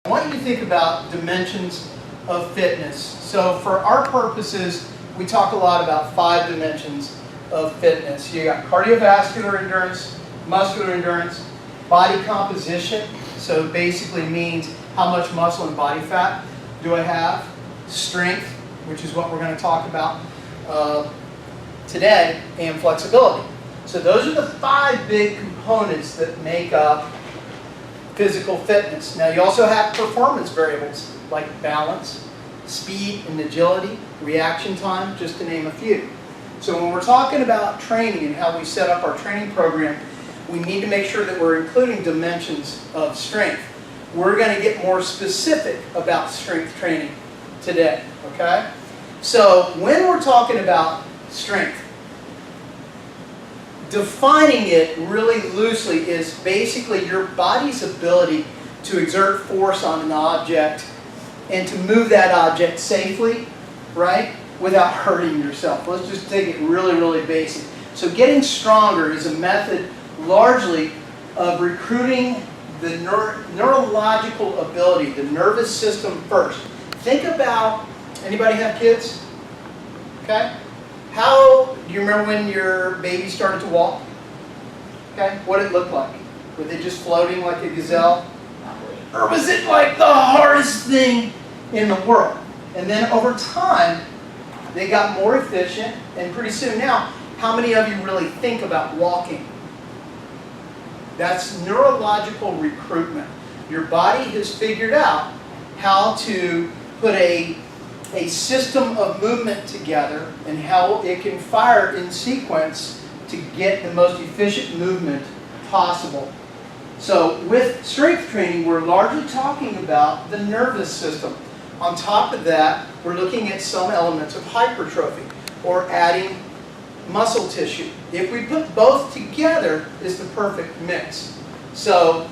I want you to think about dimensions of fitness. So for our purposes, we talk a lot about 5 dimensions of fitness. You got cardiovascular endurance, muscular endurance, body composition, so it basically means how much muscle and body fat do I have, strength, which is what we're going to talk about today, and flexibility. So those are the 5 big components that make up physical fitness. Now you also have performance variables like balance, speed and agility, reaction time, just to name a few. So when we're talking about training and how we set up our training program, we need to make sure that we're including dimensions of strength. We're going to get more specific about strength training today, okay? So when we're talking about strength, defining it really loosely is basically your body's ability to exert force on an object and to move that object safely, right, without hurting yourself. Let's just take it really, really basic. So getting stronger is a method largely of recruiting the neurological ability, the nervous system first. Think about, anybody have kids? Okay? How, do you remember when your baby started to walk? Okay, what did it look like? Were they just floating like a gazelle? Or was it like the hardest thing in the world? And then over time, they got more efficient, and pretty soon now, how many of you really think about walking? That's neurological recruitment. Your body has figured out how to put a system of movement together and how it can fire in sequence to get the most efficient movement possible. So with strength training, we're largely talking about the nervous system. On top of that, we're looking at some elements of hypertrophy or adding muscle tissue. If we put both together, it's the perfect mix. So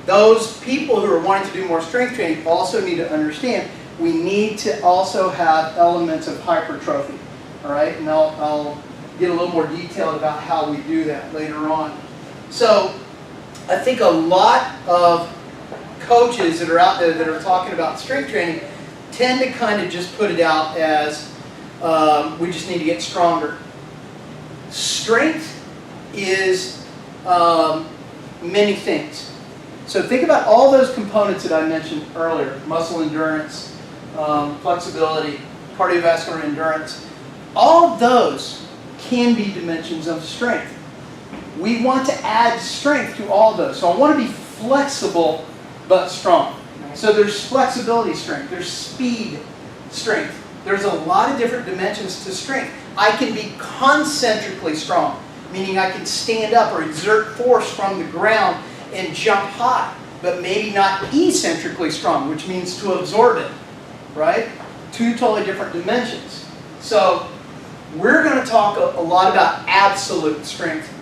those people who are wanting to do more strength training also need to understand we need to also have elements of hypertrophy. All right, and I'll get a little more detailed about how we do that later on. So I think a lot of coaches that are out there that are talking about strength training tend to kind of just put it out as we just need to get stronger. Strength is many things. So think about all those components that I mentioned earlier: muscle endurance, flexibility, cardiovascular endurance. All of those can be dimensions of strength. We want to add strength to all those. So I want to be flexible but strong. So there's flexibility strength, there's speed strength. There's a lot of different dimensions to strength. I can be concentrically strong, meaning I can stand up or exert force from the ground and jump high, but maybe not eccentrically strong, which means to absorb it, right? 2 totally different dimensions. So we're going to talk a lot about absolute strength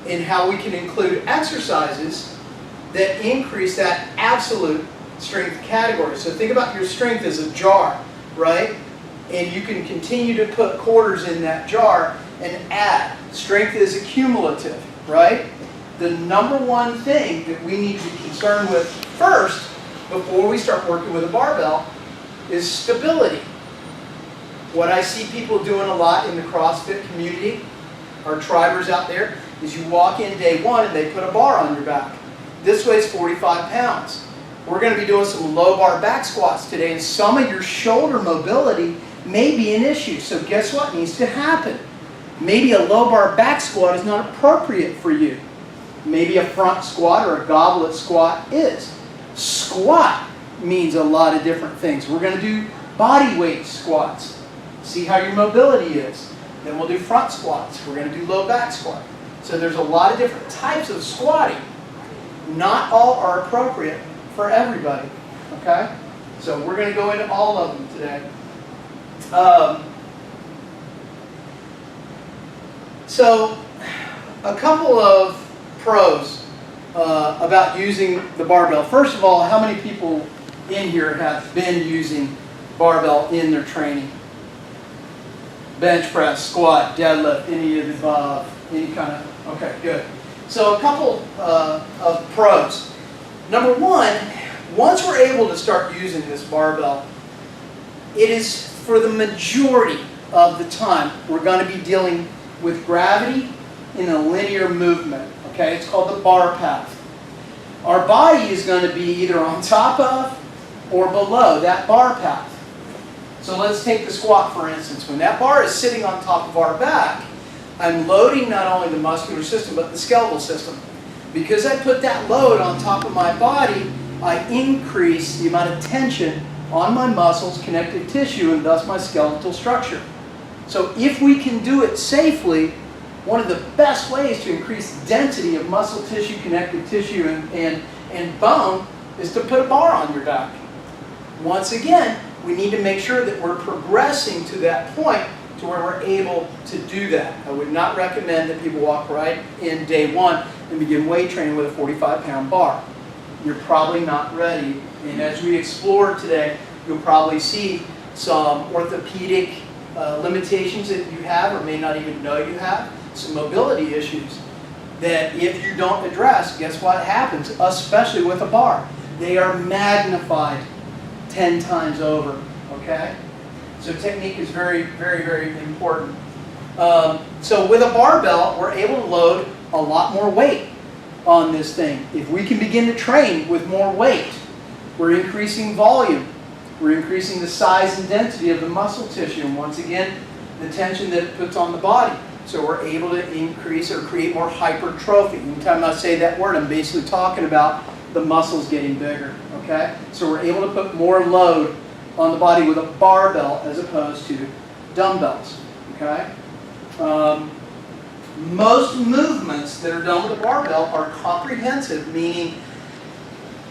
and how we can include exercises that increase that absolute strength category. So think about your strength as a jar, right? And you can continue to put quarters in that jar and add. Strength is accumulative, right? The number one thing that we need to be concerned with first, before we start working with a barbell, is stability. What I see people doing a lot in the CrossFit community, our tribers out there, is you walk in day one and they put a bar on your back. This weighs 45 pounds. We're going to be doing some low bar back squats today, and some of your shoulder mobility may be an issue. So guess what needs to happen? Maybe a low bar back squat is not appropriate for you. Maybe a front squat or a goblet squat is. Squat means a lot of different things. We're going to do body weight squats. See how your mobility is. Then we'll do front squats. We're going to do low back squat. So there's a lot of different types of squatting. Not all are appropriate for everybody. Okay? So we're going to go into all of them today. So a couple of pros about using the barbell. First of all, how many people in here have been using barbell in their training? Bench press, squat, deadlift, any of the above, any kind of, okay, good. So a couple of pros. Number one, Once we're able to start using this barbell, it is for the majority of the time we're going to be dealing with gravity in a linear movement. Okay, it's called the bar path. Our body is going to be either on top of or below that bar path. So let's take the squat for instance. When that bar is sitting on top of our back, I'm loading not only the muscular system but the skeletal system. Because I put that load on top of my body, I increase the amount of tension on my muscles, connective tissue, and thus my skeletal structure. So if we can do it safely, one of the best ways to increase density of muscle tissue, connective tissue, and bone is to put a bar on your back. Once again, we need to make sure that we're progressing to that point to where we're able to do that. I would not recommend that people walk right in day one and begin weight training with a 45-pound bar. You're probably not ready. And as we explore today, you'll probably see some orthopedic limitations that you have or may not even know you have, some mobility issues that if you don't address, guess what happens, especially with a bar? They are magnified 10 times over, okay? So technique is very, very, very important. So with a barbell, we're able to load a lot more weight on this thing. If we can begin to train with more weight, we're increasing volume. We're increasing the size and density of the muscle tissue. And once again, the tension that it puts on the body. So we're able to increase or create more hypertrophy. Anytime I say that word, I'm basically talking about the muscles getting bigger. Okay? So we're able to put more load on the body with a barbell as opposed to dumbbells. Okay? Most movements that are done with a barbell are comprehensive, meaning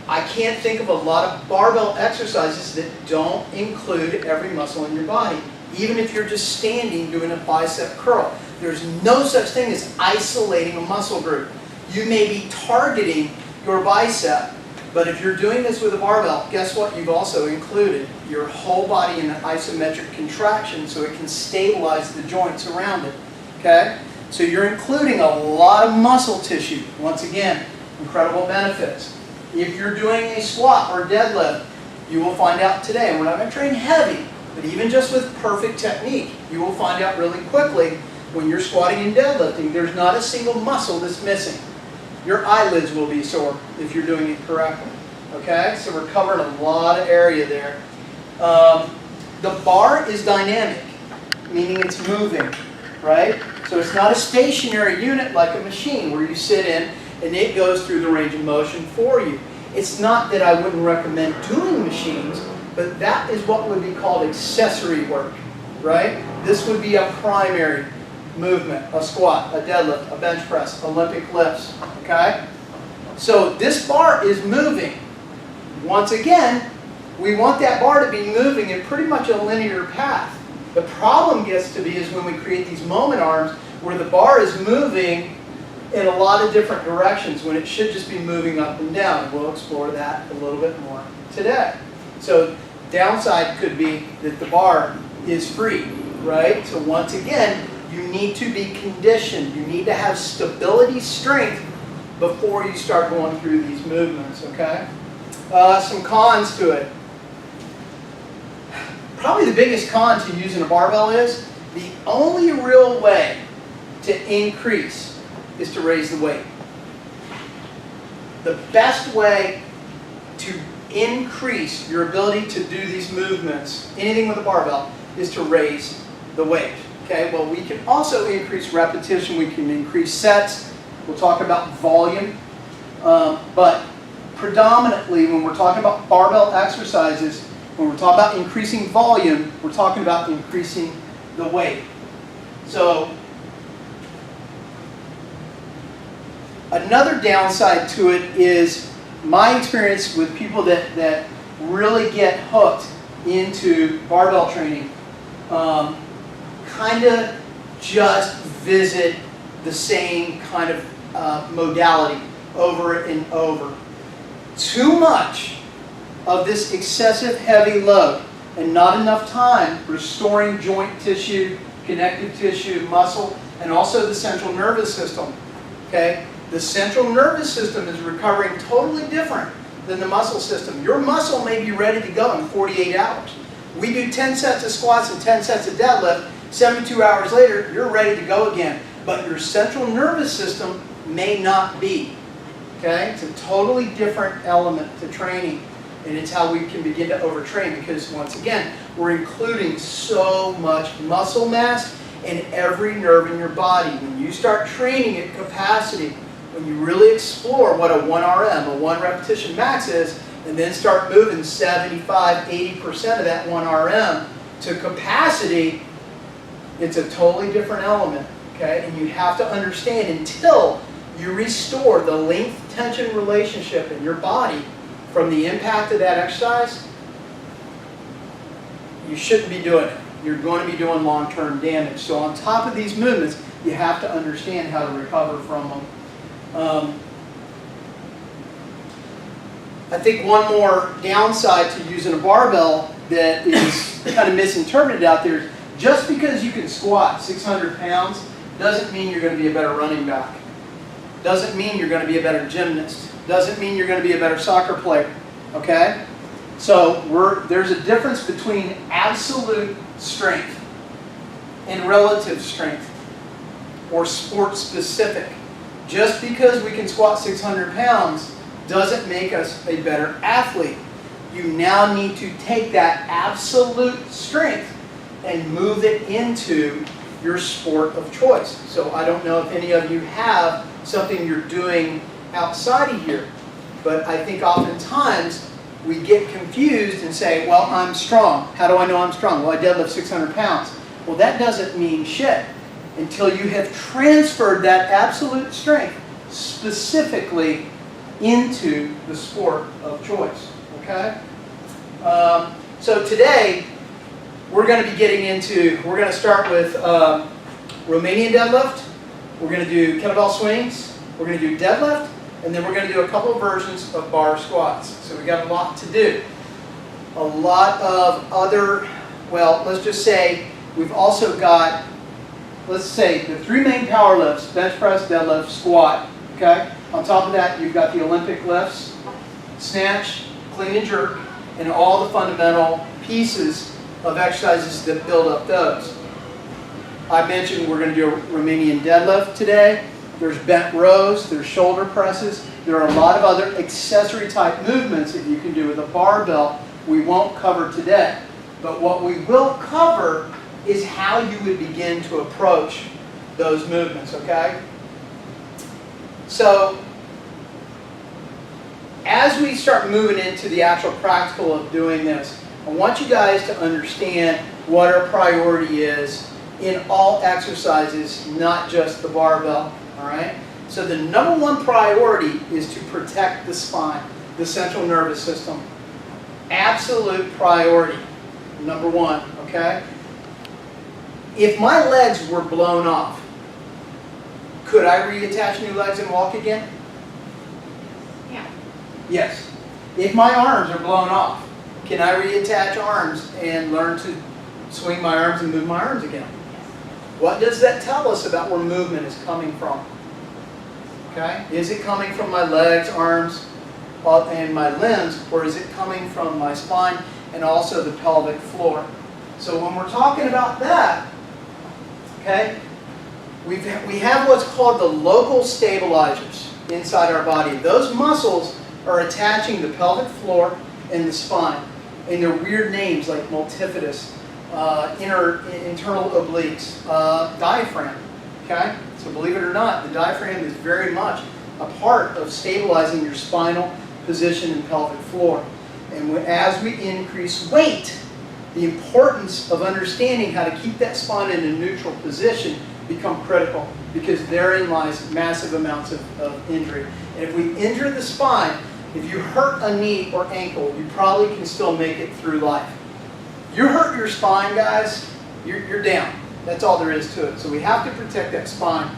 I can't think of a lot of barbell exercises that don't include every muscle in your body. Even if you're just standing doing a bicep curl, there's no such thing as isolating a muscle group. You may be targeting your bicep, but if you're doing this with a barbell, guess what? You've also included your whole body in an isometric contraction so it can stabilize the joints around it. Okay? So you're including a lot of muscle tissue. Once again, incredible benefits. If you're doing a squat or deadlift, you will find out today, and we're not going to train heavy, but even just with perfect technique, you will find out really quickly when you're squatting and deadlifting, there's not a single muscle that's missing. Your eyelids will be sore if you're doing it correctly. Okay? So we're covering a lot of area there. The bar is dynamic, meaning it's moving, right? So it's not a stationary unit like a machine where you sit in and it goes through the range of motion for you. It's not that I wouldn't recommend doing machines, but that is what would be called accessory work, right? This would be a primary movement, a squat, a deadlift, a bench press, Olympic lifts, okay? So this bar is moving. Once again, we want that bar to be moving in pretty much a linear path. The problem gets to be is when we create these moment arms where the bar is moving in a lot of different directions when it should just be moving up and down. We'll explore that a little bit more today. So downside could be that the bar is free, right? So once again, you need to be conditioned. You need to have stability, strength before you start going through these movements, okay? Some cons to it. Probably the biggest con to using a barbell is the only real way to increase is to raise the weight. The best way to increase your ability to do these movements, anything with a barbell, is to raise the weight. Okay, well, we can also increase repetition, we can increase sets, we'll talk about volume, but predominantly when we're talking about barbell exercises, when we're talking about increasing volume, we're talking about increasing the weight. So, another downside to it is my experience with people that really get hooked into barbell training, kind of just visit the same kind of modality over and over. Too much of this excessive heavy load and not enough time restoring joint tissue, connective tissue, muscle, and also the central nervous system. Okay? The central nervous system is recovering totally different than the muscle system. Your muscle may be ready to go in 48 hours. We do 10 sets of squats and 10 sets of deadlift. 72 hours later, you're ready to go again. But your central nervous system may not be. Okay? It's a totally different element to training. And it's how we can begin to overtrain, because once again, we're including so much muscle mass in every nerve in your body. When you start training at capacity, when you really explore what a 1RM, a 1 repetition max is, and then start moving 75, 80% of that 1RM to capacity, it's a totally different element. Okay? And you have to understand, until you restore the length-tension relationship in your body from the impact of that exercise, you shouldn't be doing it. You're going to be doing long-term damage. So on top of these movements, you have to understand how to recover from them. I think one more downside to using a barbell that is kind of misinterpreted out there is, just because you can squat 600 pounds doesn't mean you're going to be a better running back. Doesn't mean you're going to be a better gymnast. Doesn't mean you're going to be a better soccer player. Okay? So there's a difference between absolute strength and relative strength, or sport specific. Just because we can squat 600 pounds doesn't make us a better athlete. You now need to take that absolute strength and move it into your sport of choice. So I don't know if any of you have something you're doing outside of here, but I think oftentimes we get confused and say, well, I'm strong. How do I know I'm strong? Well, I deadlift 600 pounds. Well, that doesn't mean shit until you have transferred that absolute strength specifically into the sport of choice. Okay? So today, we're going to be getting into, we're going to start with Romanian deadlift. We're going to do kettlebell swings. We're going to do deadlift. And then we're going to do a couple of versions of bar squats. So we've got a lot to do. A lot of other, well, let's just say we've also got, let's say, the 3 main power lifts: bench press, deadlift, squat. Okay? On top of that, you've got the Olympic lifts, snatch, clean and jerk, and all the fundamental pieces of exercises that build up those. I mentioned we're going to do a Romanian deadlift today. There's bent rows, there's shoulder presses. There are a lot of other accessory type movements that you can do with a barbell we won't cover today. But what we will cover is how you would begin to approach those movements, okay? So, as we start moving into the actual practical of doing this, I want you guys to understand what our priority is in all exercises, not just the barbell. All right? So the number one priority is to protect the spine, the central nervous system. Absolute priority, number one, okay? If my legs were blown off, could I reattach new legs and walk again? Yeah. Yes. If my arms are blown off, can I reattach arms and learn to swing my arms and move my arms again? What does that tell us about where movement is coming from? Okay? Is it coming from my legs, arms, and my limbs, or is it coming from my spine and also the pelvic floor? So when we're talking about that, okay, we have what's called the local stabilizers inside our body. Those muscles are attaching the pelvic floor and the spine, and they're weird names like multifidus, internal obliques, diaphragm. Okay? So believe it or not, the diaphragm is very much a part of stabilizing your spinal position and pelvic floor. And as we increase weight, the importance of understanding how to keep that spine in a neutral position become critical, because therein lies massive amounts of injury. And if we injure the spine, if you hurt a knee or ankle, you probably can still make it through life. You hurt your spine, guys, you're down. That's all there is to it. So we have to protect that spine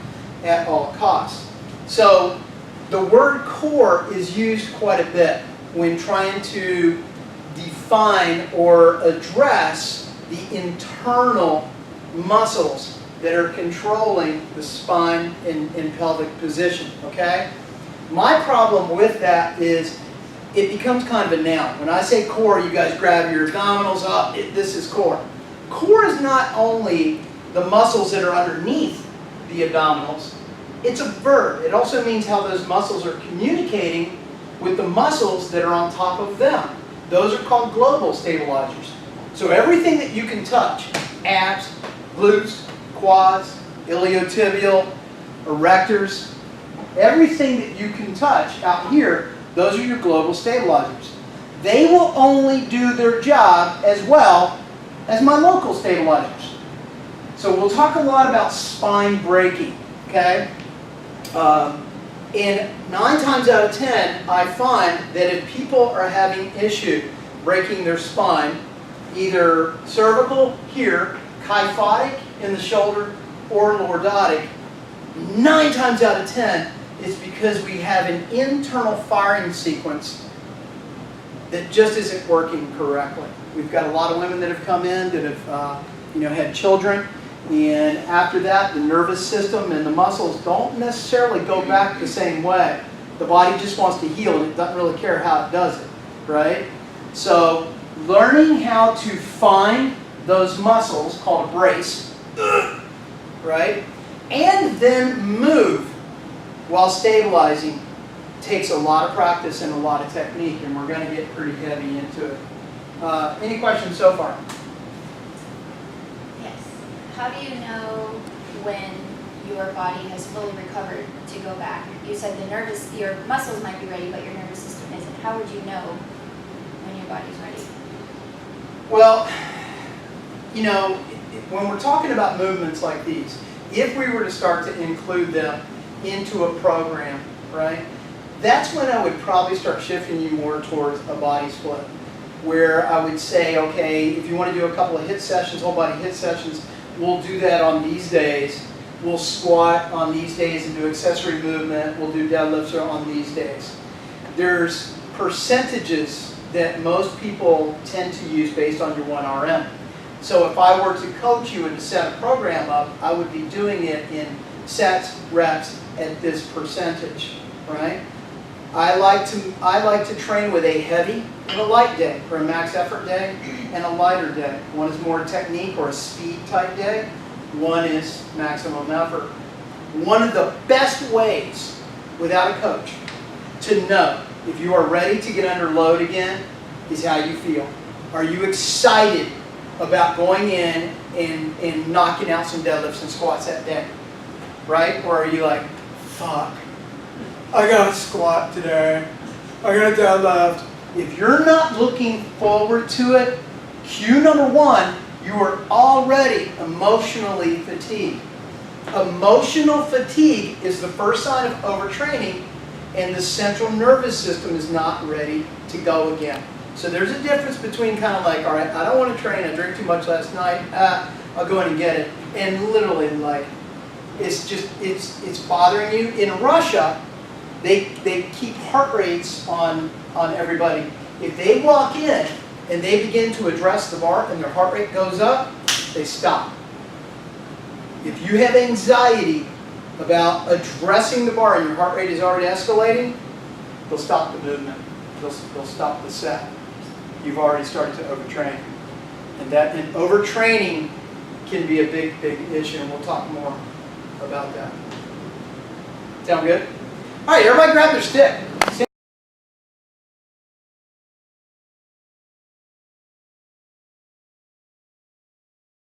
at all costs. So the word core is used quite a bit when trying to define or address the internal muscles that are controlling the spine and pelvic position, okay? My problem with that is it becomes kind of a noun. When I say core, you guys grab your abdominals up, this is core. Core is not only the muscles that are underneath the abdominals, it's a verb. It also means how those muscles are communicating with the muscles that are on top of them. Those are called global stabilizers. So everything that you can touch, abs, glutes, quads, iliotibial, erectors, everything that you can touch out here, those are your global stabilizers. They will only do their job as well as my local stabilizers. So we'll talk a lot about spine breaking, okay? And 9 times out of 10, I find that if people are having issue breaking their spine, either cervical here, kyphotic in the shoulder, or lordotic, 9 times out of 10, it's because we have an internal firing sequence that just isn't working correctly. We've got a lot of women that have come in that have had children, and after that, the nervous system and the muscles don't necessarily go back the same way. The body just wants to heal, and it doesn't really care how it does it, right? So learning how to find those muscles, called a brace, right? And then move while stabilizing takes a lot of practice and a lot of technique, and we're going to get pretty heavy into it. Any questions so far? Yes. How do you know when your body has fully recovered to go back? You said your muscles might be ready, but your nervous system isn't. How would you know when your body's ready? Well, when we're talking about movements like these, if we were to start to include them into a program, right, that's when I would probably start shifting you more towards a body split, where I would say, okay, if you want to do a couple of HIIT sessions, whole body HIIT sessions, we'll do that on these days. We'll squat on these days and do accessory movement. We'll do deadlifts on these days. There's percentages that most people tend to use based on your 1RM. So if I were to coach you and to set a program up, I would be doing it in sets, reps, at this percentage, right? I like to train with a heavy and a light day, or a max effort day and a lighter day. One is more technique or a speed type day. One is maximum effort. One of the best ways, without a coach, to know if you are ready to get under load again is how you feel. Are you excited about going in and knocking out some deadlifts and squats that day? Right? Or are you like, fuck, I got to squat today, I got to deadlift. If you're not looking forward to it, cue number 1, you are already emotionally fatigued. Emotional fatigue is the first sign of overtraining, and the central nervous system is not ready to go again. So there's a difference between kind of like, all right, I don't want to train, I drank too much last night, I'll go in and get it, and literally like, it's bothering you. In Russia, they keep heart rates on everybody. If they walk in and they begin to address the bar and their heart rate goes up, they stop. If you have anxiety about addressing the bar and your heart rate is already escalating, they'll stop the movement. They'll stop the set. You've already started to overtrain. And overtraining can be a big, big issue, and we'll talk more about that. Sound good? All right, everybody grab their stick.